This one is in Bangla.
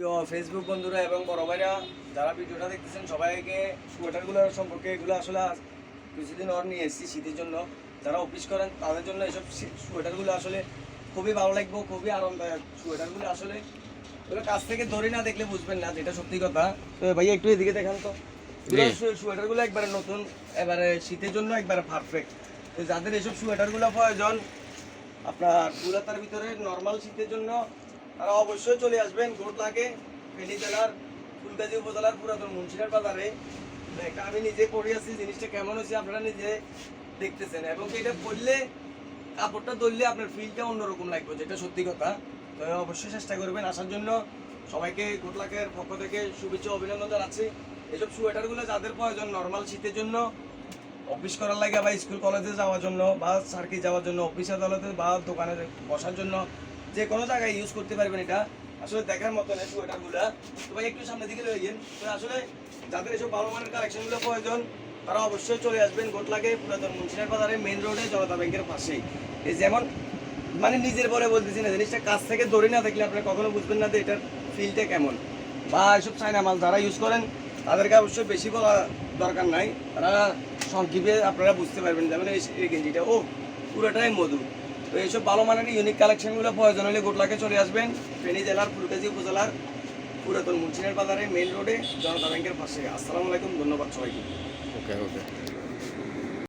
প্রিয় ফেসবুক বন্ধুরা এবং বড় ভাইরা যারা ভিডিওটা দেখতেছেন সবাইকে সোয়েটারগুলোর সম্পর্কে এগুলো আসলে কিছুদিন ওর নিয়ে এসেছি শীতের জন্য। যারা অফিস করেন তাদের জন্য এসব সোয়েটারগুলো আসলে খুবই ভালো লাগবে, খুবই আরামদায়ক সোয়েটারগুলো। আসলে এগুলো কাছ থেকে ধরে না দেখলে বুঝবেন না, যেটা সত্যি কথা। তো ভাই একটু এদিকে দেখান তো, সোয়েটারগুলো একবারে নতুন, এবারে শীতের জন্য একবারে পারফেক্ট। তো যাদের এসব সোয়েটারগুলো প্রয়োজন আপনার কলকাতার ভিতরে নর্মাল শীতের জন্য, তারা অবশ্যই চলে আসবেন ঘোটলাকে, ফেনী জেলার ফুলগাজী উপজেলার পুরাতন মুন্সিরার বাজারে। একটা আমি নিজে পরে আছি, জিনিসটা কেমন হয়েছে আপনারা নিজে দেখতেছেন, এবং এটা পরলে কাপড়টা ধরলে আপনার ফিলটা অন্যরকম লাগবে, যেটা সত্যি কথা। তো অবশ্যই চেষ্টা করবেন আসার জন্য। সবাইকে ঘোটলাকের পক্ষ থেকে শুভেচ্ছা অভিনন্দন জানাচ্ছি। এসব সোয়েটারগুলো যাদের প্রয়োজন নর্মাল শীতের জন্য, অফিস করার লাগে বা স্কুল কলেজে যাওয়ার জন্য বা সার্কিট যাওয়ার জন্য, অফিস আদালতে বা দোকানে বসার জন্য, যে কোনো জায়গায় ইউজ করতে পারবেন। এটা আসলে দেখার মতো না সোয়েটারগুলো। তো ভাই একটু সামনের দিকে রয়ে গেন। তো আসলে যাদের এসব ভালো মানের কালেকশনগুলো প্রয়োজন তারা অবশ্যই চলে আসবেন ঘোটলাকে, পুরাতন মুন্সিরার বাজারে, মেইন রোডে, জনতা ব্যাংকের পাশেই। এই যেমন মানে নিজের পরে বলতেছি না, জিনিসটা কাছ থেকে ধরে না দেখলে আপনারা কখনো বুঝবেন না যে এটার ফিলটা কেমন। বা এসব চায়না মাল যারা ইউজ করেন তাদেরকে অবশ্যই বেশি বলা দরকার নাই, তারা সংক্ষেপে আপনারা বুঝতে পারবেন। যেমন এই গেঞ্জিটা পুরোটাই মধু। তো এইসব ভালো মানের ইউনিক কালেকশনগুলো প্রয়োজন হলে ঘোটলাকে চলে আসবেন, ফেনী জেলার ফুলগাজী উপজেলার পুরাতন মুন্সিরার বাজারে, মেইন রোডে, জনতা ব্যাংকের পাশে। আসসালামু আলাইকুম, ধন্যবাদ সবাইকে। ওকে ওকে।